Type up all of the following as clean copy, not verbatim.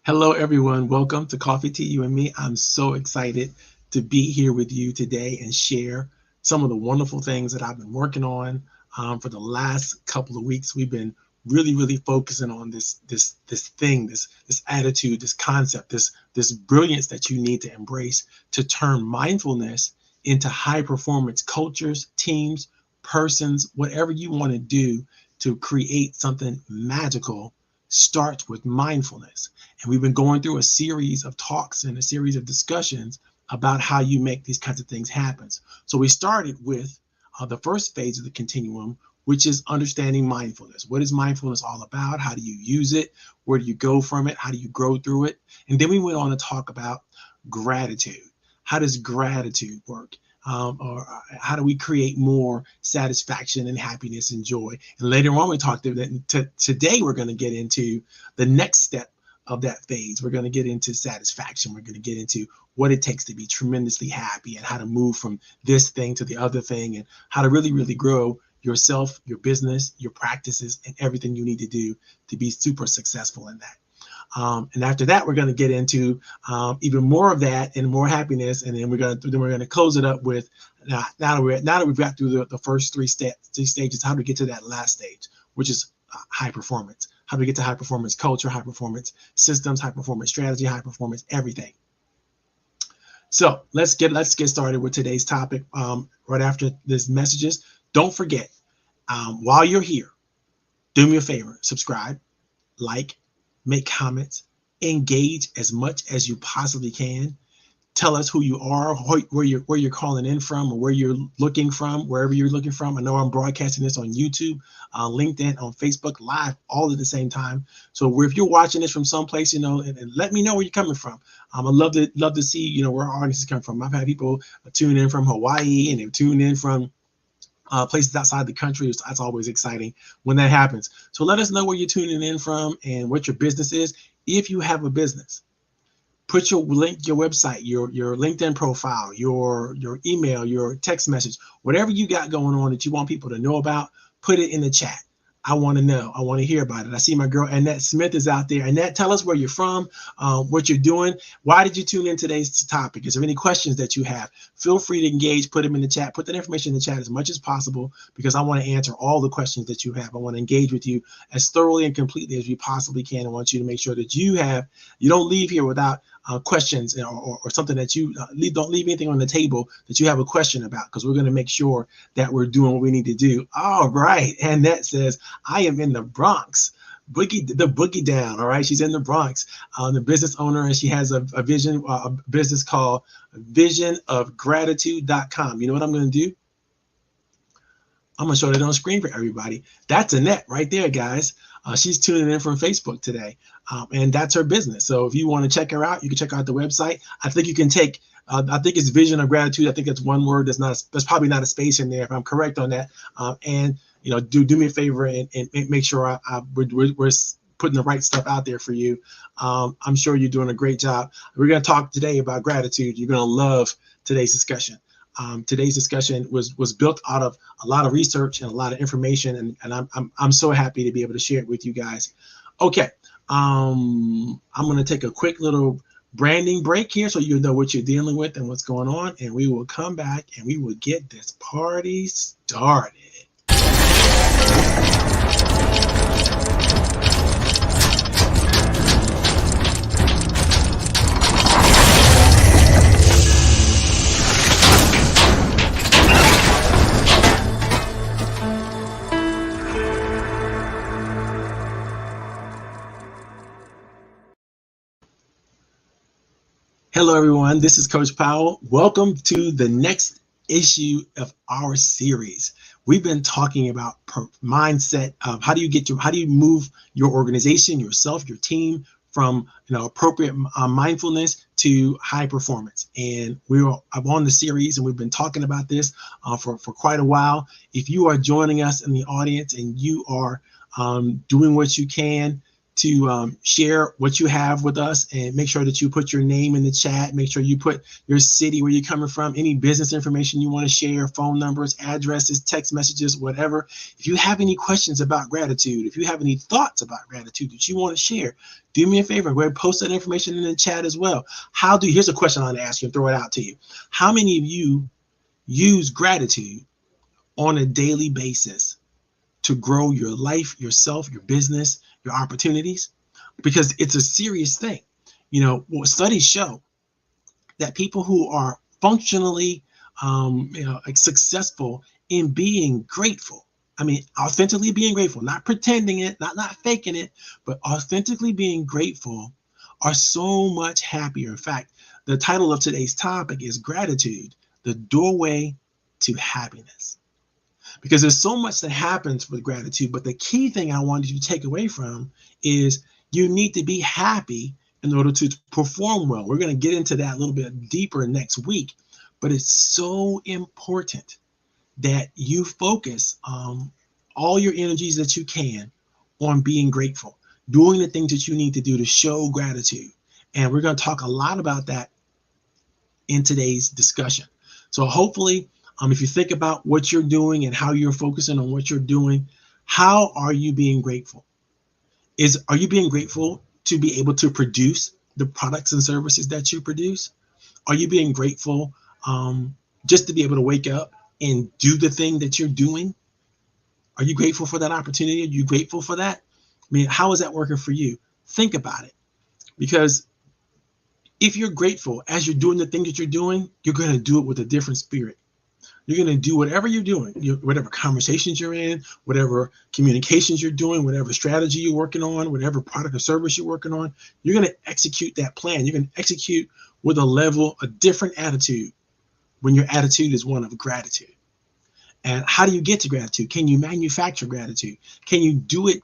Hello, everyone. Welcome to Coffee Tea, You and Me. I'm so excited to be here with you today and share some of the wonderful things that I've been working on for the last couple of weeks. We've been really focusing on this attitude, this concept, this brilliance that you need to embrace to turn mindfulness into high performance cultures, teams, persons, whatever you want to do to create something magical starts with mindfulness. And we've been going through a series of talks and a series of discussions about how you make these kinds of things happen. So we started with the first phase of the continuum, which is understanding mindfulness. What is mindfulness all about? How do you use it? Where do you go from it? How do you grow through it? And then we went on to talk about gratitude. How does gratitude work? Or how do we create more satisfaction and happiness and joy? And later on, we talked about that. Today, we're going to get into the next step of that phase. We're going to get into satisfaction. We're going to get into what it takes to be tremendously happy and how to move from this thing to the other thing and how to really grow yourself, your business, your practices, and everything you need to do to be super successful in that. And after that, we're going to get into even more of that and more happiness, and then we're going to close it up with now that we've got through the first three stages. How do we get to that last stage, which is high performance? How do we get to high performance culture, high performance systems, high performance strategy, high performance everything? So let's get started with today's topic. Right after these messages, don't forget, while you're here, do me a favor: subscribe, like, make comments, engage as much as you possibly can. Tell us who you are, where you're calling in from, or where you're looking from, wherever you're looking from. I know I'm broadcasting this on YouTube, LinkedIn, on Facebook Live, all at the same time. So if you're watching this from someplace, and let me know where you're coming from. I'd love to see, where our audience is coming from. I've had people tune in from Hawaii, and they tune in from places outside the country. That's always exciting when that happens. So let us know where you're tuning in from and what your business is. If you have a business, put your link, your website, your LinkedIn profile, your email, your text message, whatever you got going on that you want people to know about, put it in the chat. I want to know. I want to hear about it. I see my girl Annette Smith is out there. Annette, tell us where you're from, what you're doing. Why did you tune in today's topic? Is there any questions that you have? Feel free to engage. Put them in the chat. Put that information in the chat as much as possible because I want to answer all the questions that you have. I want to engage with you as thoroughly and completely as we possibly can. I want you to make sure that you don't leave here without questions or something that you don't leave anything on the table that you have a question about, because we're going to make sure that we're doing what we need to do. All right. And that says, I am in the Bronx. Boogie down. All right. She's in the Bronx, the business owner, and she has a vision, a business called visionofgratitude.com. You know what I'm going to do? I'm going to show that on screen for everybody. That's Annette right there, guys. She's tuning in from Facebook today, and that's her business. So if you want to check her out, you can check out the website. I think you can take, I think it's Vision of Gratitude. I think that's one word. There's probably not a space in there if I'm correct on that. And do me a favor and make sure we're putting the right stuff out there for you. I'm sure you're doing a great job. We're going to talk today about gratitude. You're going to love today's discussion. Today's discussion was built out of a lot of research and a lot of information, and I'm so happy to be able to share it with you guys. Okay, I'm going to take a quick little branding break here so you know what you're dealing with and what's going on, and we will come back and we will get this party started. Hello, everyone. This is Coach Powell. Welcome to the next issue of our series. We've been talking about mindset of how do you move your organization, yourself, your team from appropriate mindfulness to high performance. And I'm on the series, and we've been talking about this for quite a while. If you are joining us in the audience and you are doing what you can to share what you have with us, and make sure that you put your name in the chat. Make sure you put your city, where you're coming from, any business information you want to share, phone numbers, addresses, text messages, whatever. If you have any questions about gratitude, if you have any thoughts about gratitude that you want to share, do me a favor, go ahead and post that information in the chat as well. Here's a question I want to ask you and throw it out to you. How many of you use gratitude on a daily basis to grow your life, yourself, your business, your opportunities? Because it's a serious thing. What studies show that people who are functionally successful in being grateful, authentically being grateful, not pretending it, not faking it, but authentically being grateful, are so much happier. In fact, the title of today's topic is Gratitude, the Doorway to Happiness. Because there's so much that happens with gratitude, but the key thing I wanted you to take away from is you need to be happy in order to perform well. We're going to get into that a little bit deeper next week, but it's so important that you focus all your energies that you can on being grateful, doing the things that you need to do to show gratitude. And we're going to talk a lot about that in today's discussion. So hopefully, if you think about what you're doing and how you're focusing on what you're doing, how are you being grateful? Are you being grateful to be able to produce the products and services that you produce? Are you being grateful just to be able to wake up and do the thing that you're doing? Are you grateful for that opportunity? Are you grateful for that? How is that working for you? Think about it. Because if you're grateful as you're doing the thing that you're doing, you're going to do it with a different spirit. You're going to do whatever you're doing, whatever conversations you're in, whatever communications you're doing, whatever strategy you're working on, whatever product or service you're working on, you're going to execute that plan. You're going to execute with a different attitude when your attitude is one of gratitude. And how do you get to gratitude? Can you manufacture gratitude? Can you do it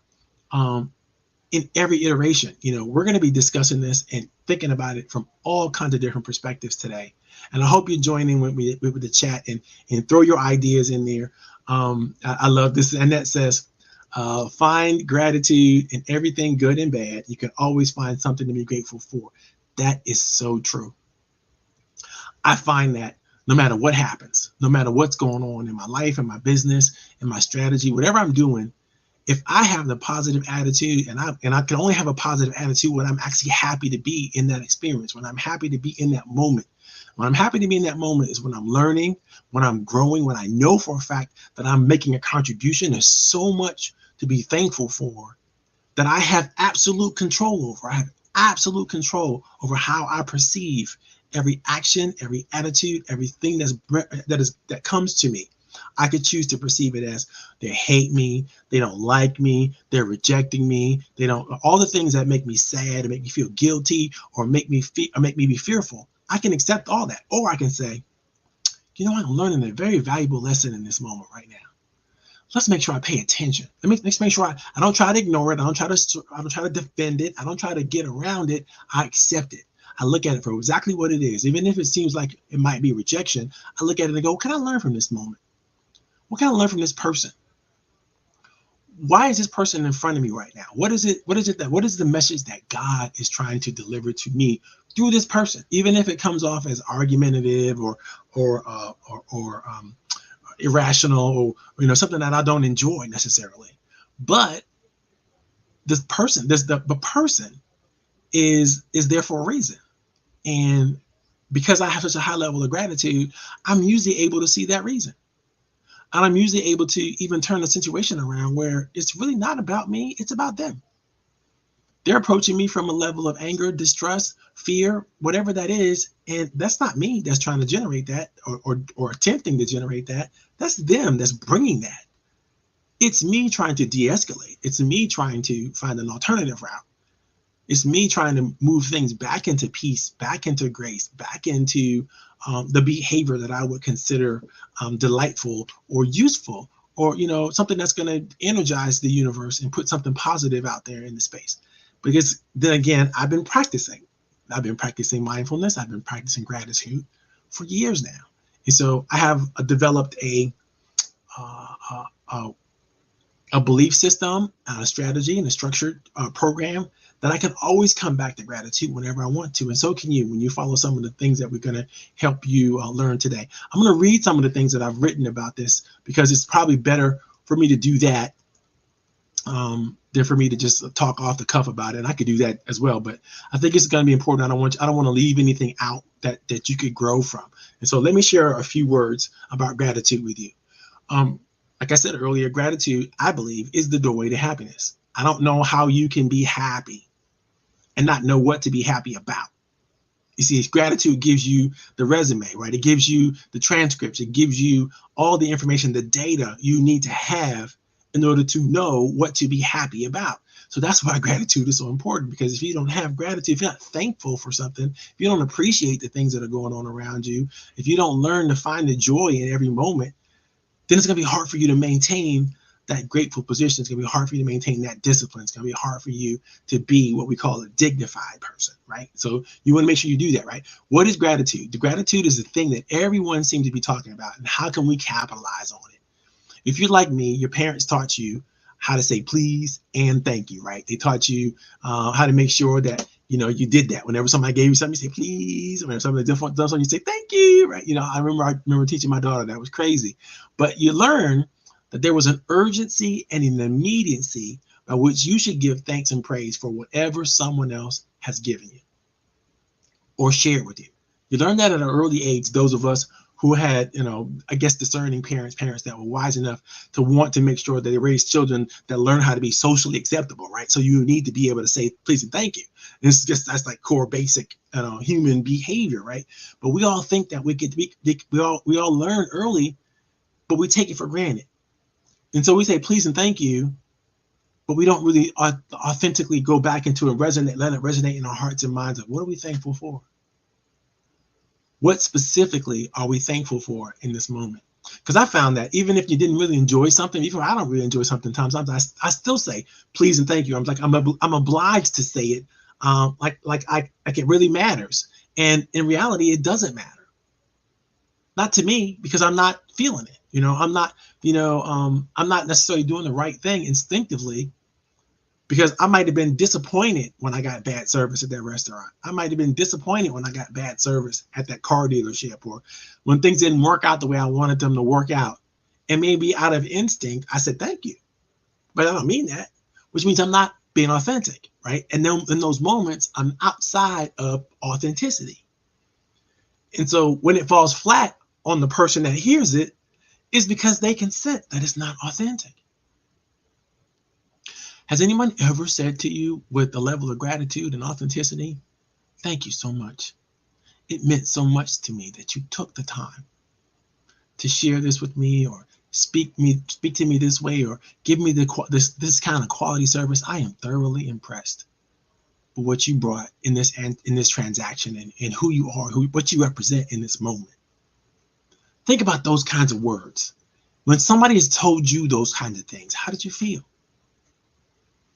in every iteration? We're going to be discussing this and thinking about it from all kinds of different perspectives today. And I hope you join in with me with the chat and throw your ideas in there. I love this. Annette says, find gratitude in everything good and bad. You can always find something to be grateful for. That is so true. I find that no matter what happens, no matter what's going on in my life, in my business, in my strategy, whatever I'm doing, if I have the positive attitude, and I can only have a positive attitude when I'm actually happy to be in that experience, when I'm happy to be in that moment. When I'm happy to be in that moment is when I'm learning, when I'm growing, when I know for a fact that I'm making a contribution. There's so much to be thankful for that I have absolute control over. I have absolute control over how I perceive every action, every attitude, everything that comes to me. I could choose to perceive it as they hate me, they don't like me, they're rejecting me, all the things that make me sad, or make me feel guilty, or make me be fearful. I can accept all that, or I can say, I'm learning a very valuable lesson in this moment right now. Let's make sure I pay attention. Let's make sure I don't try to ignore it. I don't try to defend it. I don't try to get around it. I accept it. I look at it for exactly what it is. Even if it seems like it might be rejection, I look at it and go, what can I learn from this moment? What can I learn from this person? Why is this person in front of me right now? What is the message that God is trying to deliver to me through this person? Even if it comes off as argumentative or irrational, or something that I don't enjoy necessarily. But this person, the person is there for a reason. And because I have such a high level of gratitude, I'm usually able to see that reason. And I'm usually able to even turn the situation around where it's really not about me, it's about them. They're approaching me from a level of anger, distrust, fear, whatever that is. And that's not me that's trying to generate that or attempting to generate that. That's them that's bringing that. It's me trying to de-escalate. It's me trying to find an alternative route. It's me trying to move things back into peace, back into grace, back into the behavior that I would consider delightful or useful, or something that's going to energize the universe and put something positive out there in the space. Because then again, I've been practicing mindfulness. I've been practicing gratitude for years now, and so I have developed a a belief system, a strategy, and a structured program that I can always come back to gratitude whenever I want to. And so can you when you follow some of the things that we're going to help you learn today. I'm going to read some of the things that I've written about this because it's probably better for me to do that than for me to just talk off the cuff about it. And I could do that as well, but I think it's going to be important. I don't want to leave anything out that you could grow from. And so let me share a few words about gratitude with you. Like I said earlier, gratitude, I believe, is the doorway to happiness. I don't know how you can be happy and not know what to be happy about. You see, gratitude gives you the resume, right? It gives you the transcripts. It gives you all the information, the data you need to have in order to know what to be happy about. So that's why gratitude is so important, because if you don't have gratitude, if you're not thankful for something, if you don't appreciate the things that are going on around you, if you don't learn to find the joy in every moment, then it's going to be hard for you to maintain that grateful position. It's going to be hard for you to maintain that discipline. It's going to be hard for you to be what we call a dignified person, right? So you want to make sure you do that, right? What is gratitude? The gratitude is the thing that everyone seems to be talking about, and how can we capitalize on it? If you're like me, your parents taught you how to say please and thank you, right? They taught you how to make sure that you did that. Whenever somebody gave you something, you say please. Whenever somebody does something, you say thank you, right? I remember teaching my daughter that. Was crazy, but you learn that there was an urgency and an immediacy by which you should give thanks and praise for whatever someone else has given you or shared with you. You learn that at an early age. Those of us who had, I guess, discerning parents that were wise enough to want to make sure that they raised children that learn how to be socially acceptable, right? So you need to be able to say please and thank you. That's like core basic human behavior, right? But we all think that we all learn early, but we take it for granted. And so we say please and thank you, but we don't really authentically go back into let it resonate in our hearts and minds of what are we thankful for? What specifically are we thankful for in this moment? Because I found that even if you didn't really enjoy something, even if I don't really enjoy something, sometimes I still say please and thank you. I'm obliged to say it, like it really matters. And in reality, it doesn't matter. Not to me, because I'm not feeling it. I'm not necessarily doing the right thing instinctively, because I might have been disappointed when I got bad service at that restaurant. I might have been disappointed when I got bad service at that car dealership, or when things didn't work out the way I wanted them to work out. And maybe out of instinct, I said, thank you. But I don't mean that, which means I'm not being authentic, right? And then in those moments, I'm outside of authenticity. And so when it falls flat on the person that hears it, is because they can sense that it's not authentic. Has anyone ever said to you with a level of gratitude and authenticity, thank you so much. It meant so much to me that you took the time to share this with me, or speak to me this way, or give me this kind of quality service. I am thoroughly impressed with what you brought in this transaction, and who you are, what you represent in this moment. Think about those kinds of words. When somebody has told you those kinds of things, how did you feel?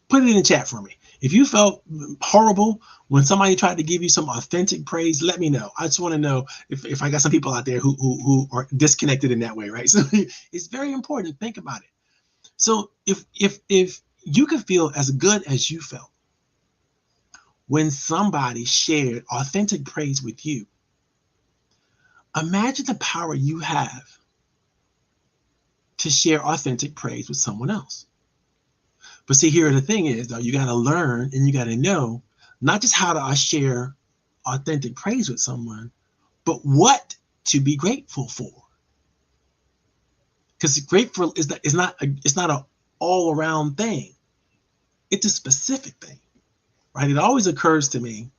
Put it in the chat for me. If you felt horrible when somebody tried to give you some authentic praise, let me know. I just want to know if I got some people out there who are disconnected in that way, right? So it's very important to think about it. So if you could feel as good as you felt when somebody shared authentic praise with you, imagine the power you have to share authentic praise with someone else. But see, here the thing is, though, you got to learn and you got to know not just how to share authentic praise with someone, but what to be grateful for. Because grateful is not an all around thing. It's a specific thing, right? It always occurs to me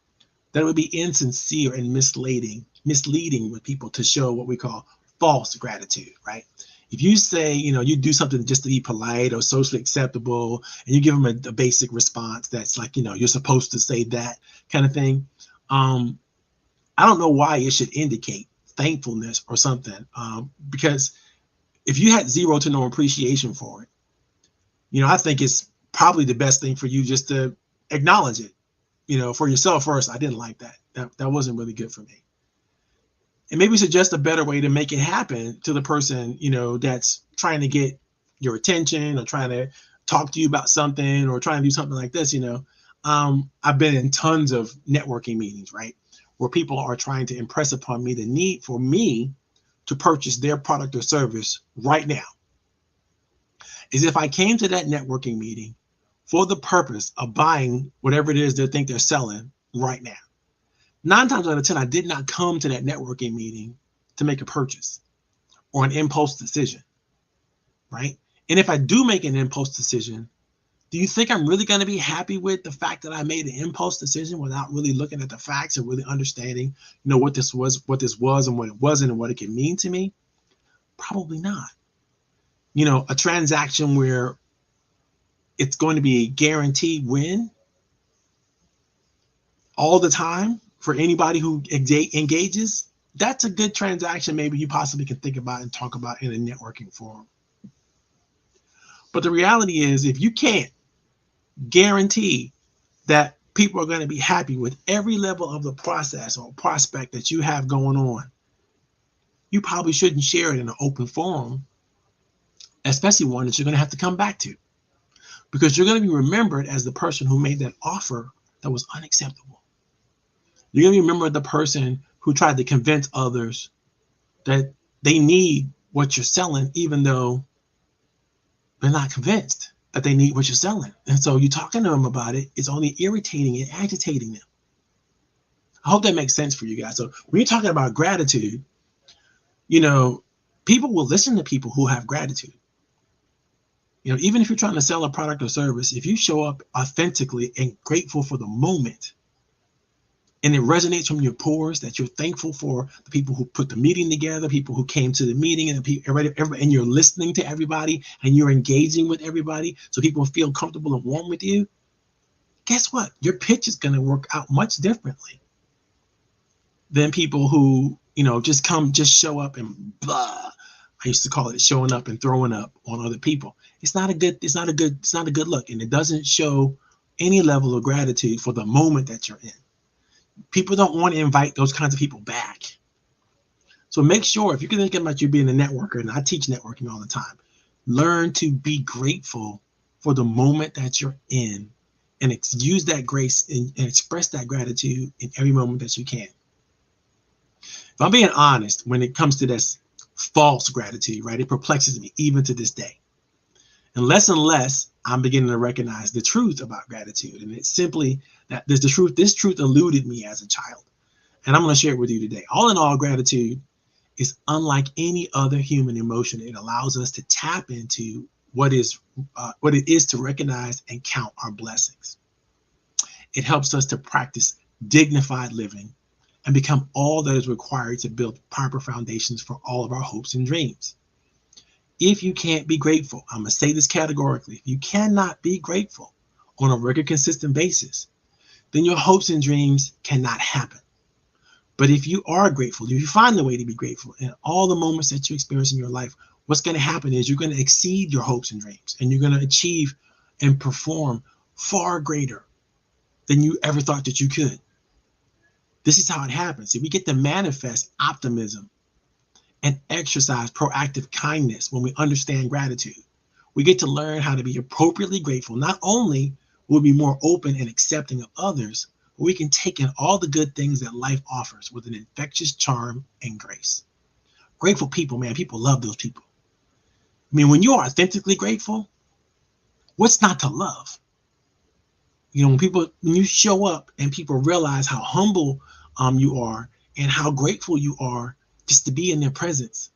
that it would be insincere and misleading with people to show what we call false gratitude, right? If you say, you do something just to be polite or socially acceptable, and you give them a basic response that's like, you're supposed to say that kind of thing. I don't know why it should indicate thankfulness or something, because if you had zero to no appreciation for it, I think it's probably the best thing for you just to acknowledge it, for yourself first. I didn't like that. That wasn't really good for me. And maybe suggest a better way to make it happen to the person, that's trying to get, your attention or trying to talk to you about something or trying to do something like this, I've been in tons of networking meetings, right? Where people are trying to impress upon me the need for me to purchase their product or service right now. Is if I came to that networking meeting for the purpose of buying whatever it is they think they're selling right now. 9 times out of 10, I did not come to that networking meeting to make a purchase or an impulse decision, right? And if I do make an impulse decision, do you think I'm really going to be happy with the fact that I made an impulse decision without really looking at the facts and really understanding, what this was and what it wasn't and what it can mean to me? Probably not. A transaction where it's going to be a guaranteed win all the time for anybody who engages, that's a good transaction maybe you possibly can think about and talk about in a networking forum. But the reality is, if you can't guarantee that people are going to be happy with every level of the process or prospect that you have going on, you probably shouldn't share it in an open forum, especially one that you're going to have to come back to, because you're going to be remembered as the person who made that offer that was unacceptable. You're going to remember the person who tried to convince others that they need what you're selling, even though they're not convinced that they need what you're selling. And so you talking to them about it, it's only irritating and agitating them. I hope that makes sense for you guys. So when you're talking about gratitude, people will listen to people who have gratitude. Even if you're trying to sell a product or service, if you show up authentically and grateful for the moment, and it resonates from your pores that you're thankful for the people who put the meeting together, people who came to the meeting, and and you're listening to everybody and you're engaging with everybody so people feel comfortable and warm with you, guess what? Your pitch is going to work out much differently than people who, just show up and blah. I used to call it showing up and throwing up on other people. It's not a good look, and it doesn't show any level of gratitude for the moment that you're in. People don't want to invite those kinds of people back. So make sure, if you're thinking about you being a networker, and I teach networking all the time, learn to be grateful for the moment that you're in and use that grace and express that gratitude in every moment that you can. If I'm being honest, when it comes to this false gratitude, right, it perplexes me even to this day. And less I'm beginning to recognize the truth about gratitude. And it's simply that this truth eluded me as a child. And I'm going to share it with you today. All in all, gratitude is unlike any other human emotion. It allows us to tap into what it is to recognize and count our blessings. It helps us to practice dignified living and become all that is required to build proper foundations for all of our hopes and dreams. If you can't be grateful, I'm going to say this categorically, if you cannot be grateful on a regular, consistent basis, then your hopes and dreams cannot happen. But if you are grateful, if you find the way to be grateful in all the moments that you experience in your life, what's going to happen is you're going to exceed your hopes and dreams, and you're going to achieve and perform far greater than you ever thought that you could. This is how it happens. If we get to manifest optimism and exercise proactive kindness when we understand gratitude, we get to learn how to be appropriately grateful. Not only will we be more open and accepting of others, but we can take in all the good things that life offers with an infectious charm and grace. Grateful people, man, people love those people. I mean, when you are authentically grateful, what's not to love? When you show up and people realize how humble you are and how grateful you are just to be in their presence,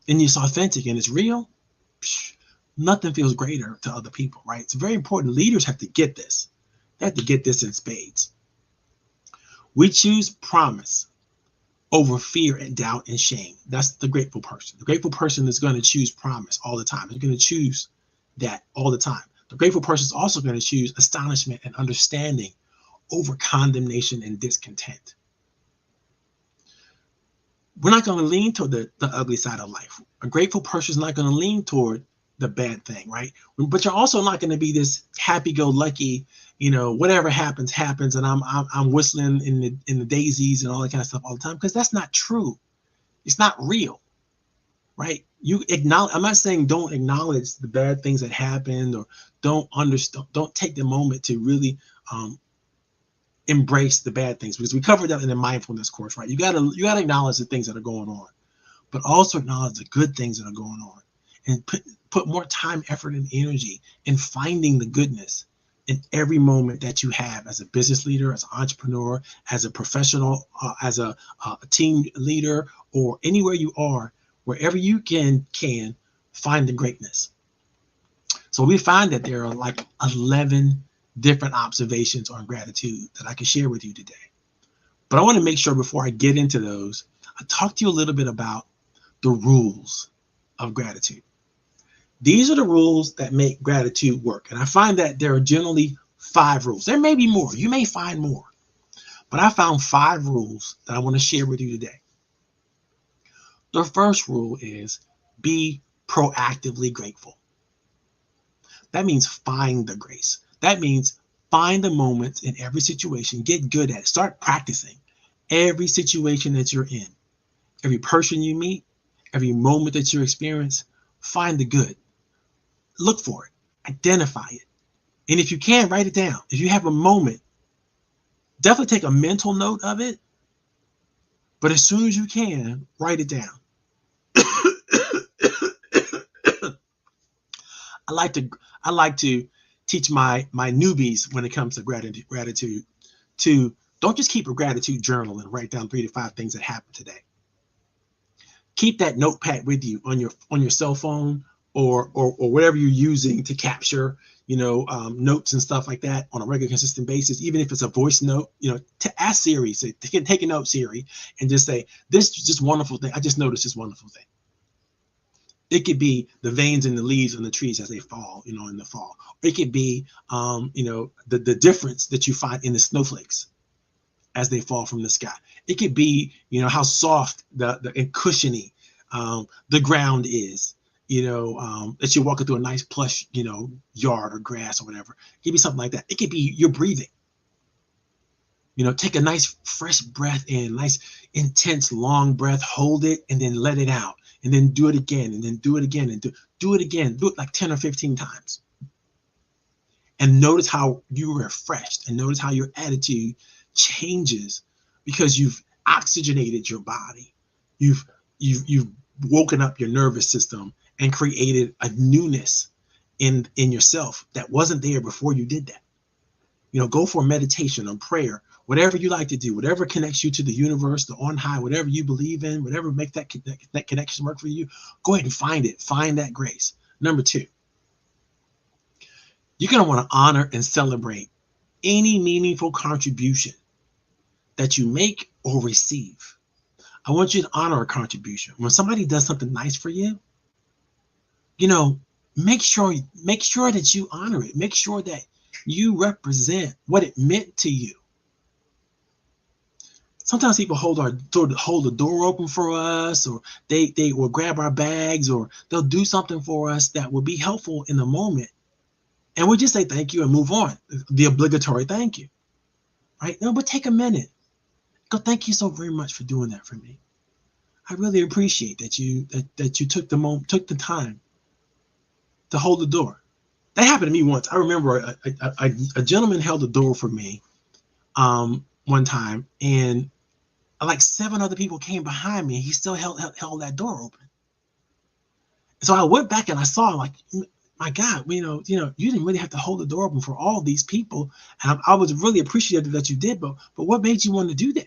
and it's authentic and it's real, nothing feels greater to other people, right? It's very important. Leaders have to get this. They have to get this in spades. We choose promise over fear and doubt and shame. That's the grateful person. The grateful person is going to choose promise all the time. They're going to choose that all the time. The grateful person is also going to choose astonishment and understanding over condemnation and discontent. We're not going to lean toward the ugly side of life. A grateful person is not going to lean toward the bad thing, right? But you're also not going to be this happy-go-lucky, whatever happens, and I'm whistling in the daisies and all that kind of stuff all the time, because that's not true. It's not real. right? You acknowledge, I'm not saying don't acknowledge the bad things that happened, or don't take the moment to really embrace the bad things, because we covered that in the mindfulness course, right? You gotta acknowledge the things that are going on, but also acknowledge the good things that are going on, and put more time, effort, and energy in finding the goodness in every moment that you have as a business leader, as an entrepreneur, as a professional, as a team leader, or anywhere you are, wherever you can find the greatness. So we find that there are like 11 different observations on gratitude that I can share with you today. But I want to make sure before I get into those, I talk to you a little bit about the rules of gratitude. These are the rules that make gratitude work. And I find that there are generally 5 rules. There may be more. You may find more. But I found 5 rules that I want to share with you today. The first rule is be proactively grateful. That means find the grace. That means find the moments in every situation. Get good at it. Start practicing every situation that you're in. Every person you meet, every moment that you experience, find the good. Look for it. Identify it. And if you can, write it down. If you have a moment, definitely take a mental note of it. But as soon as you can, write it down. I like to teach my newbies when it comes to gratitude to don't just keep a gratitude journal and write down 3 to 5 things that happened today. Keep that notepad with you on your cell phone or whatever you're using to capture, notes and stuff like that on a regular, consistent basis. Even if it's a voice note, to ask Siri, say, take a note, Siri, and just say, this is just wonderful thing. I just noticed this wonderful thing. It could be the veins in the leaves on the trees as they fall, in the fall. It could be, the difference that you find in the snowflakes as they fall from the sky. It could be, how soft and cushiony the ground is, that you're walking through a nice plush, yard or grass or whatever. It could be something like that. It could be your breathing. Take a nice fresh breath in, nice intense long breath, hold it, and then let it out. And then do it again, and then do it again, and do it again. Do it like 10 or 15 times. And notice how you're refreshed, and notice how your attitude changes because you've oxygenated your body. You've woken up your nervous system and created a newness in yourself that wasn't there before you did that. Go for a meditation or prayer, whatever you like to do, whatever connects you to the universe, the on high, whatever you believe in, whatever makes that connection work for you. Go ahead and find it. Find that grace. Number 2, you're going to want to honor and celebrate any meaningful contribution that you make or receive. I want you to honor a contribution. When somebody does something nice for you, make sure that you honor it. Make sure that you represent what it meant to you. Sometimes people hold the door open for us, or they will grab our bags, or they'll do something for us that will be helpful in the moment. And we'll just say thank you and move on. The obligatory thank you. Right? No, but take a minute. Go, thank you so very much for doing that for me. I really appreciate that you took the time to hold the door. That happened to me once. I remember a gentleman held the door for me one time, and like 7 other people came behind me, and he still held that door open. So I went back and I saw, like, my God, you didn't really have to hold the door open for all these people. And I was really appreciative that you did, but what made you want to do that?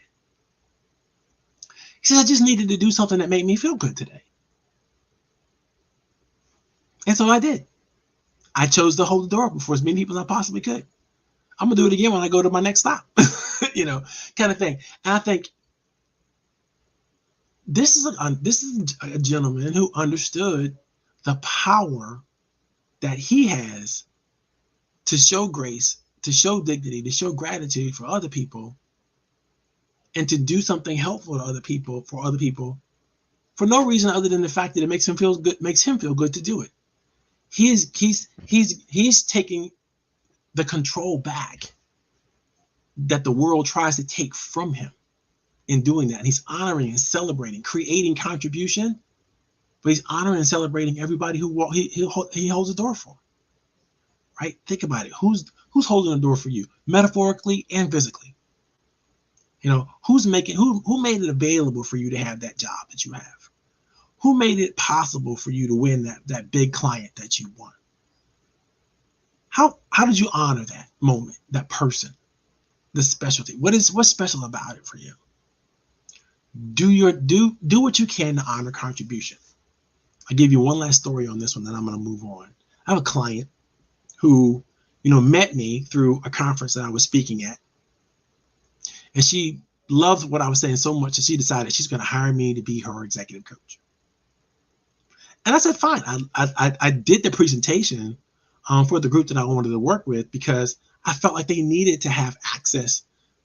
He says, I just needed to do something that made me feel good today. And so I did. I chose to hold the door open for as many people as I possibly could. I'm going to do it again when I go to my next stop, kind of thing. And I think this is a gentleman who understood the power that he has to show grace, to show dignity, to show gratitude for other people, and to do something helpful to other people, for no reason other than the fact that it makes him feel good to do it. He's taking the control back that the world tries to take from him in doing that. And he's honoring and celebrating, creating contribution but he's honoring and celebrating everybody who he holds the door for. Right? Think about it. Who's holding the door for you, metaphorically and physically? Who made it available for you to have that job that you have? Who made it possible for you to win that big client that you want? How did you honor that moment, that person, the specialty? What's special about it for you? Do what you can to honor contribution. I'll give you one last story on this one, then I'm going to move on. I have a client who, met me through a conference that I was speaking at. And she loved what I was saying so much that she decided she's going to hire me to be her executive coach. And I said, fine. I did the presentation for the group that I wanted to work with because I felt like they needed to have access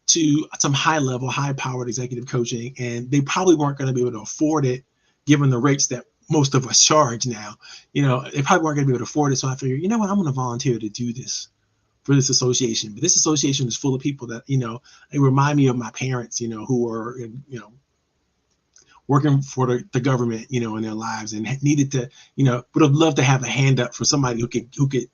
to some high-level, high-powered executive coaching, and they probably weren't going to be able to afford it given the rates that most of us charge now. They probably weren't going to be able to afford it. So I figured, I'm going to volunteer to do this for this association. But this association is full of people that, they remind me of my parents, who were, working for the government, in their lives and needed to, would have loved to have a hand up for somebody who could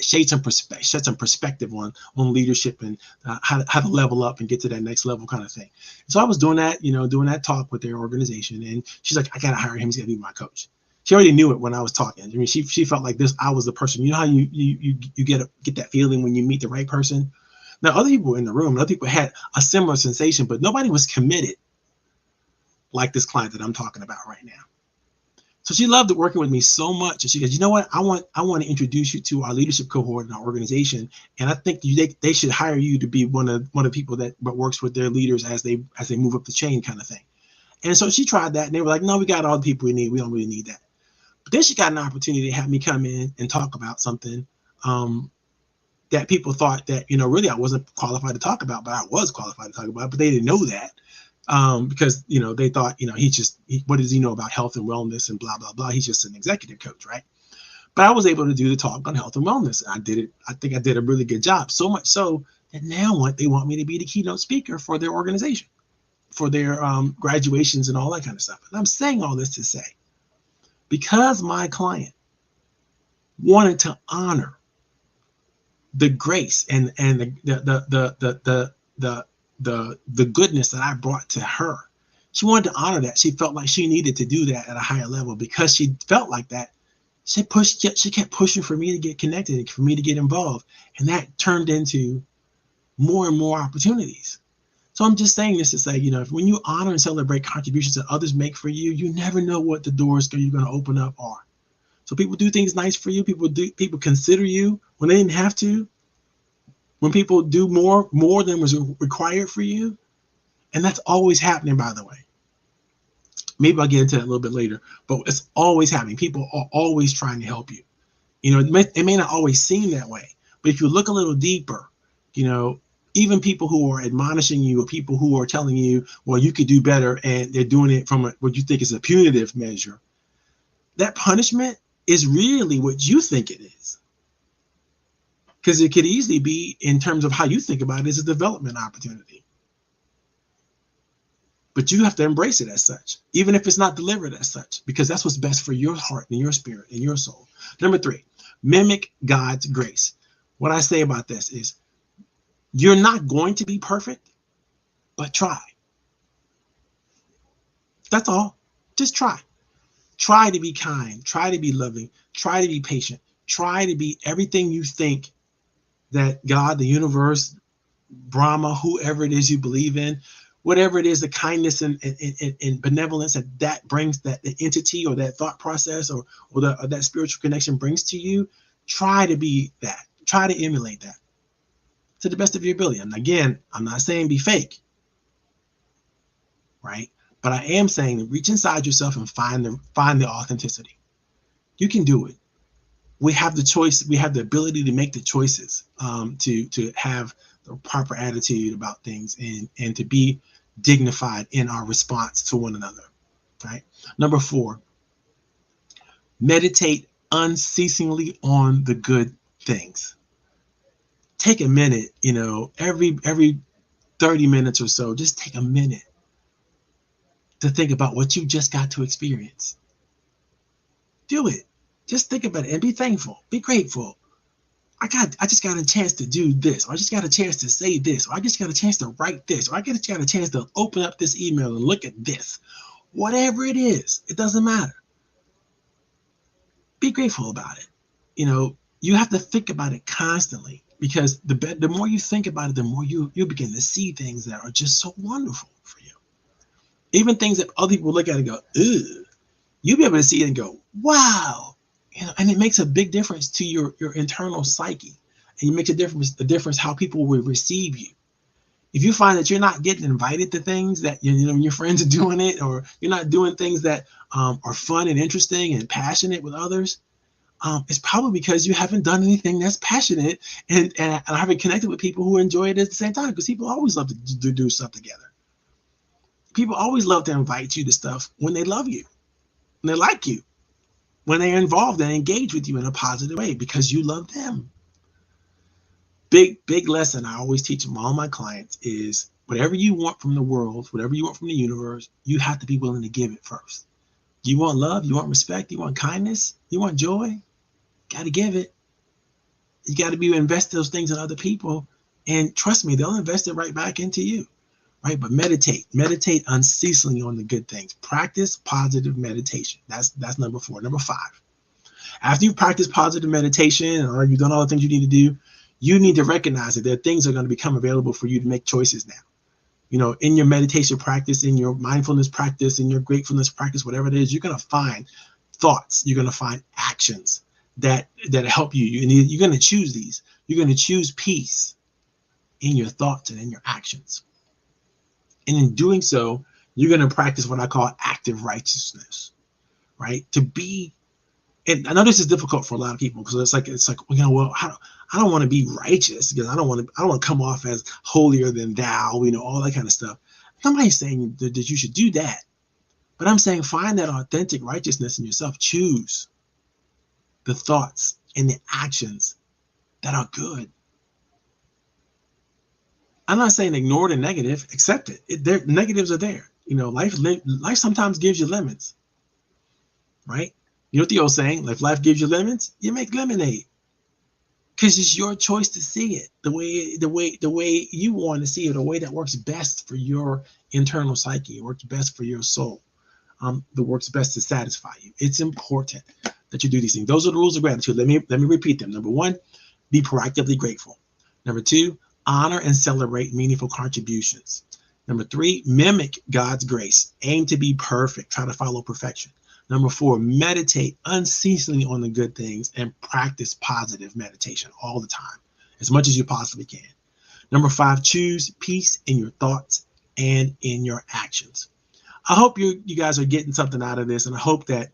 shed some perspective on leadership and how to level up and get to that next level kind of thing. So I was doing that, doing that talk with their organization, and she's like, I got to hire him. He's going to be my coach. She already knew it when I was talking. I mean, she felt like I was the person. You know how you get that feeling when you meet the right person? Now, other people were in the room, other people had a similar sensation, but nobody was committed like this client that I'm talking about right now. So she loved working with me so much. And she goes, you know what? I want to introduce you to our leadership cohort in our organization. And I think they should hire you to be one of the people that works with their leaders as they move up the chain kind of thing. And so she tried that, and they were like, no, we got all the people we need. We don't really need that. But then she got an opportunity to have me come in and talk about something that people thought that, really I wasn't qualified to talk about, but I was qualified to talk about, but they didn't know that. Because, they thought, what does he know about health and wellness and blah, blah, blah. He's just an executive coach, right? But I was able to do the talk on health and wellness. I did it. I think I did a really good job. So much so that now they want me to be the keynote speaker for their organization, for their graduations and all that kind of stuff. And I'm saying all this to say, because my client wanted to honor the grace and the goodness that I brought to her. She wanted to honor that. She felt like she needed to do that at a higher level because she felt like that. She kept pushing for me to get connected and for me to get involved. And that turned into more and more opportunities. So I'm just saying this to say, when you honor and celebrate contributions that others make for you, you never know what the doors you're going to open up are. So people do things nice for you. People consider you when they didn't have to. When people do more than was required for you. And that's always happening, by the way. Maybe I'll get into that a little bit later, but it's always happening. People are always trying to help you. It may not always seem that way, but if you look a little deeper, even people who are admonishing you or people who are telling you, well, you could do better, and they're doing it from what you think is a punitive measure, that punishment is really what you think it is. Because it could easily be, in terms of how you think about it, as a development opportunity. But you have to embrace it as such, even if it's not delivered as such, because that's what's best for your heart and your spirit and your soul. Number 3, mimic God's grace. What I say about this is, you're not going to be perfect, but try. That's all. Just try. Try to be kind. Try to be loving. Try to be patient. Try to be everything you think that God, the universe, Brahma, whoever it is you believe in, whatever it is, the kindness and benevolence that brings, that the entity or that thought process or that spiritual connection brings to you, try to be that. Try to emulate that to the best of your ability. And again, I'm not saying be fake, right? But I am saying reach inside yourself and find the authenticity. You can do it. We have the choice. We have the ability to make the choices, to have the proper attitude about things and to be dignified in our response to one another, right? Number 4, meditate unceasingly on the good things. Take a minute, every 30 minutes or so, just take a minute to think about what you just got to experience. Do it. Just think about it and be thankful. Be grateful. I just got a chance to do this, or I just got a chance to say this, or I just got a chance to write this, or I just got a chance to open up this email and look at this. Whatever it is, it doesn't matter. Be grateful about it. You have to think about it constantly, because the more you think about it, the more you begin to see things that are just so wonderful for you. Even things that other people look at and go, ugh, you'll be able to see it and go, wow. And it makes a big difference to your internal psyche. And it makes a difference how people will receive you. If you find that you're not getting invited to things that your friends are doing it, or you're not doing things that are fun and interesting and passionate with others, it's probably because you haven't done anything that's passionate and haven't connected with people who enjoy it at the same time. Because people always love to do stuff together. People always love to invite you to stuff when they love you, when they like you, when they're involved and engage with you in a positive way because you love them. Big lesson I always teach all my clients is whatever you want from the world, whatever you want from the universe, you have to be willing to give it first. You want love, you want respect, you want kindness, you want joy, got to give it. You got to invest those things in other people, and trust me, they'll invest it right back into you, right? But meditate unceasingly on the good things. Practice positive meditation. That's number 4. Number 5, after you've practiced positive meditation or you've done all the things you need to do, you need to recognize that there are things that are going to become available for you to make choices now. In your meditation practice, in your mindfulness practice, in your gratefulness practice, whatever it is, you're going to find thoughts, you're going to find actions that help you. And you're going to choose these. You're going to choose peace in your thoughts and in your actions. And in doing so, you're going to practice what I call active righteousness, right? And I know this is difficult for a lot of people because it's like well, I don't want to be righteous because I don't want to come off as holier than thou, all that kind of stuff. Nobody's saying that you should do that, but I'm saying find that authentic righteousness in yourself. Choose the thoughts and the actions that are good. I'm not saying ignore the negative, accept it. Negatives are there. Life sometimes gives you lemons, right? You know what the old saying, if life gives you lemons, you make lemonade. Because it's your choice to see it the way you want to see it, the way that works best for your internal psyche, it works best for your soul, that works best to satisfy you. It's important that you do these things. Those are the rules of gratitude. Let me repeat them. Number 1, be proactively grateful. Number 2, honor and celebrate meaningful contributions. Number 3, mimic God's grace. Aim to be perfect. Try to follow perfection. Number 4, meditate unceasingly on the good things and practice positive meditation all the time, as much as you possibly can. Number 5, choose peace in your thoughts and in your actions. I hope you guys are getting something out of this, and I hope that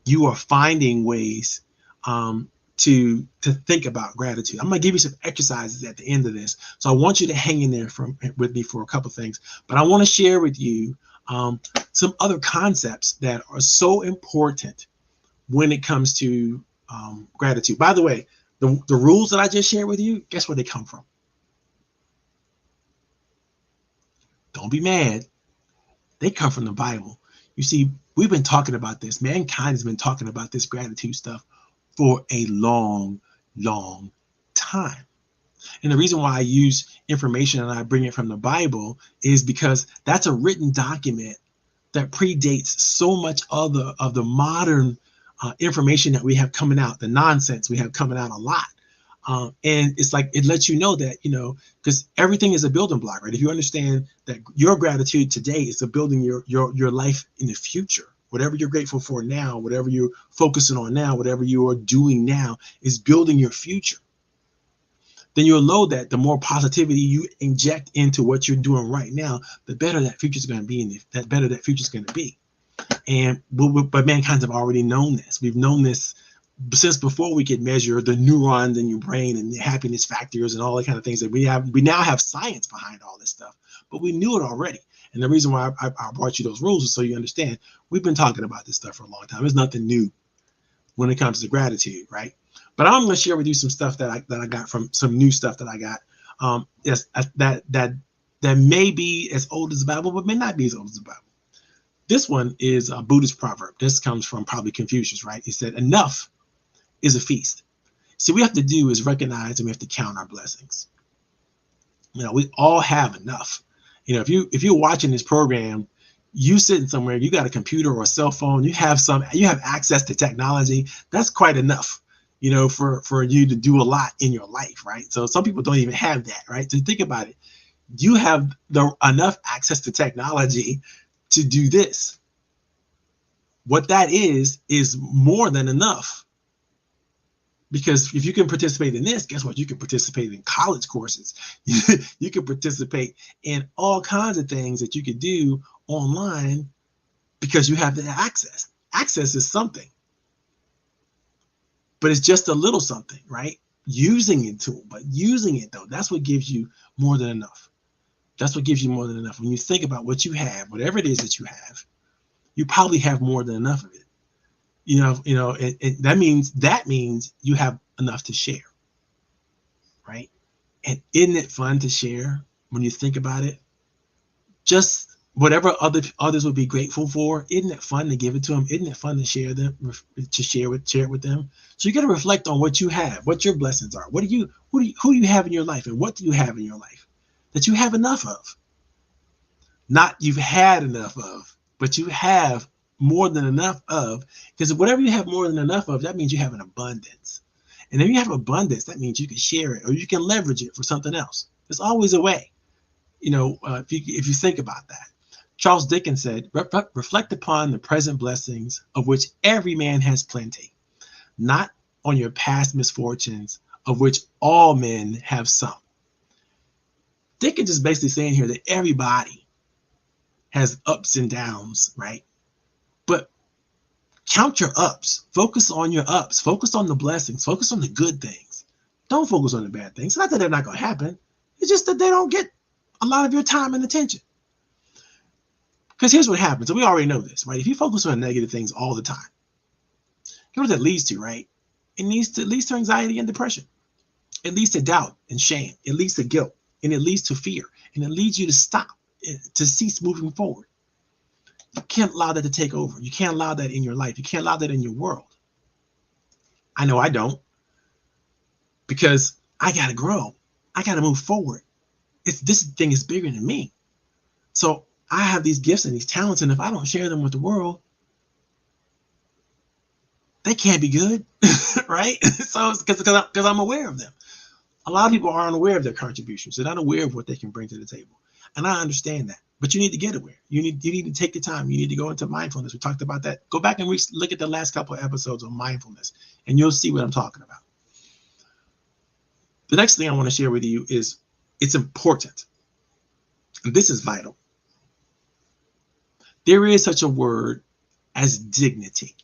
you are finding ways to think about gratitude. I'm going to give you some exercises at the end of this. So I want you to hang in there with me for a couple of things. But I want to share with you some other concepts that are so important when it comes to gratitude. By the way, the rules that I just shared with you, guess where they come from? Don't be mad. They come from the Bible. You see, we've been talking about this. Mankind has been talking about this gratitude stuff for a long time. And the reason why I use information and I bring it from the Bible is because that's a written document that predates so much of the modern information that we have coming out, the nonsense we have coming out a lot. And it's like, it lets you know that, because everything is a building block, right? If you understand that your gratitude today is to building your life in the future, whatever you're grateful for now, whatever you're focusing on now, whatever you are doing now is building your future. Then you'll know that the more positivity you inject into what you're doing right now, the better that future is going to be, and the better that future is going to be. But mankind have already known this. We've known this since before we could measure the neurons in your brain and the happiness factors and all the kind of things that we now have science behind all this stuff, but we knew it already. And the reason why I brought you those rules is so you understand we've been talking about this stuff for a long time. It's nothing new when it comes to gratitude, right? But I'm going to share with you some stuff that I got from some new stuff that I got. That may be as old as the Bible, but may not be as old as the Bible. This one is a Buddhist proverb. This comes from probably Confucius, right? He said, enough is a feast. See, what we have to do is recognize and we have to count our blessings. We all have enough. If you're watching this program, you sitting somewhere, you got a computer or a cell phone, you have access to technology. That's quite enough, for you to do a lot in your life, right? So some people don't even have that, right? So think about it. You have enough access to technology to do this. What that is more than enough. Because if you can participate in this, guess what? You can participate in college courses. You can participate in all kinds of things that you could do online because you have the access. Access is something, but it's just a little something, right? Using it though, that's what gives you more than enough. That's what gives you more than enough. When you think about what you have, whatever it is that you have, you probably have more than enough of it. That means you have enough to share, right? And isn't it fun to share when you think about it? Just whatever others would be grateful for, isn't it fun to give it to them? Isn't it fun to share it with them? So you got to reflect on what you have, what your blessings are. Who do you have in your life, and what do you have in your life that you have enough of? Not you've had enough of, but you have more than enough of, because whatever you have more than enough of, that means you have an abundance. And if you have abundance, that means you can share it or you can leverage it for something else. There's always a way, if you think about that. Charles Dickens said, reflect upon the present blessings of which every man has plenty, not on your past misfortunes of which all men have some. Dickens is basically saying here that everybody has ups and downs, right? But count your ups. Focus on your ups. Focus on the blessings. Focus on the good things. Don't focus on the bad things. It's not that they're not going to happen. It's just that they don't get a lot of your time and attention. Because here's what happens. And we already know this, right? If you focus on negative things all the time, you know what that leads to, right? It leads to anxiety and depression. It leads to doubt and shame. It leads to guilt. And it leads to fear. And it leads you to stop, to cease moving forward. You can't allow that to take over. You can't allow that in your life. You can't allow that in your world. I know I don't, because I got to grow. I got to move forward. This thing is bigger than me. So I have these gifts and these talents, and if I don't share them with the world, they can't be good, right? So because I'm aware of them. A lot of people aren't aware of their contributions. They're not aware of what they can bring to the table. And I understand that. But you need to get aware. You need to take the time. You need to go into mindfulness. We talked about that. Go back and look at the last couple of episodes on mindfulness, and you'll see what I'm talking about. The next thing I want to share with you is it's important. And this is vital. There is such a word as dignity.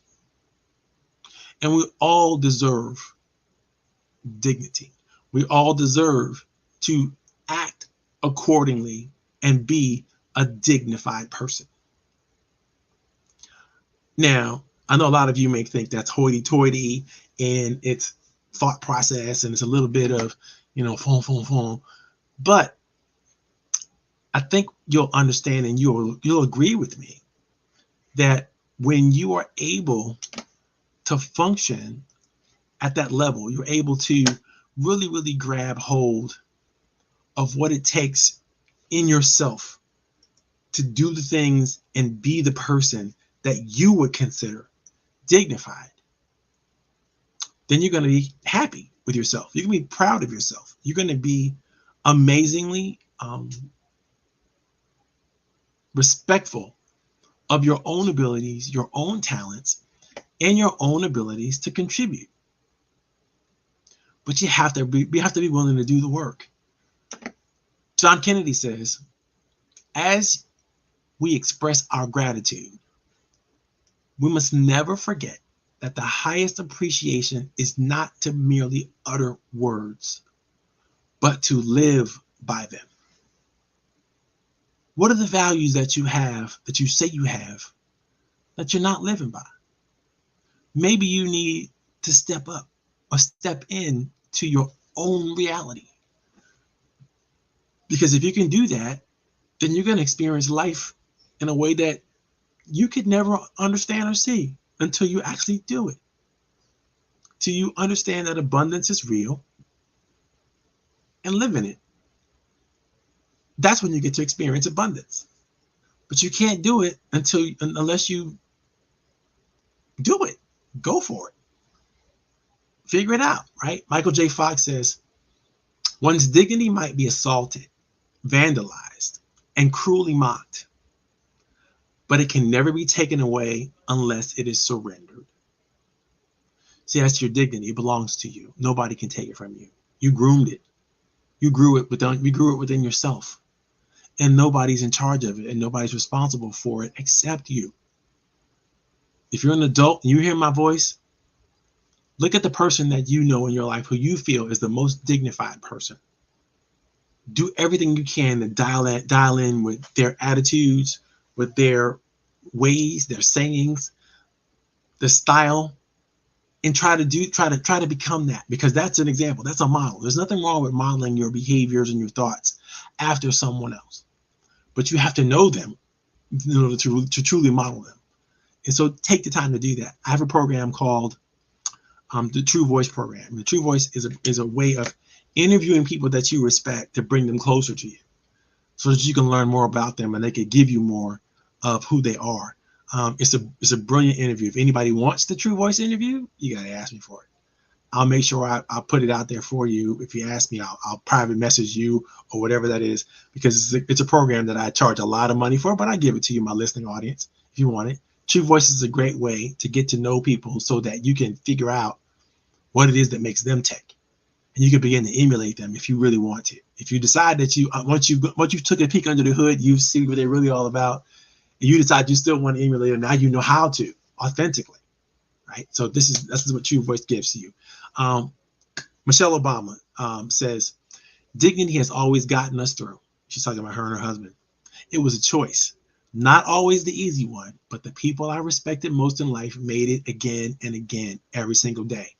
And we all deserve dignity. We all deserve to act accordingly and be a dignified person. Now, I know a lot of you may think that's hoity-toity and it's thought process and it's a little bit of, phone. But I think you'll understand and you'll agree with me that when you are able to function at that level, you're able to really, really grab hold of what it takes in yourself to do the things and be the person that you would consider dignified, then you're going to be happy with yourself. You're going to be proud of yourself. You're going to be amazingly respectful of your own abilities, your own talents, and your own abilities to contribute. But you have to be willing to do the work. John Kennedy says, as we express our gratitude, we must never forget that the highest appreciation is not to merely utter words, but to live by them. What are the values that you have, that you say you have, that you're not living by? Maybe you need to step up or step in to your own reality. Because if you can do that, then you're going to experience life in a way that you could never understand or see until you actually do it. Till you understand that abundance is real and live in it. That's when you get to experience abundance. But you can't do it unless you do it. Go for it. Figure it out, right? Michael J. Fox says, one's dignity might be assaulted, vandalized, and cruelly mocked, but it can never be taken away unless it is surrendered. See, that's your dignity. It belongs to you. Nobody can take it from you. You groomed it. You grew it within yourself. And nobody's in charge of it, and nobody's responsible for it except you. If you're an adult and you hear my voice, look at the person that you know in your life who you feel is the most dignified person. Do everything you can to dial in with their attitudes, with their ways, their sayings, the style, and try to become that, because that's an example. That's a model. There's nothing wrong with modeling your behaviors and your thoughts after someone else, but you have to know them in order to truly model them. And so take the time to do that. I have a program called the True Voice program. The True Voice is a way of interviewing people that you respect to bring them closer to you, so that you can learn more about them and they can give you more of who they are. It's a brilliant interview. If anybody wants the True Voice interview, you got to ask me for it. I'll make sure I'll put it out there for you. If you ask me, I'll private message you or whatever that is, because it's a program that I charge a lot of money for, but I give it to you, my listening audience, if you want it. True Voice is a great way to get to know people so that you can figure out what it is that makes them tick. And you can begin to emulate them if you really want to. If you decide that once you took a peek under the hood, you see what they're really all about, and you decide you still want to emulate them, now you know how to authentically, right? So this is what True Voice gives to you. Michelle Obama says, dignity has always gotten us through. She's talking about her and her husband. It was a choice, not always the easy one, but the people I respected most in life made it again and again every single day.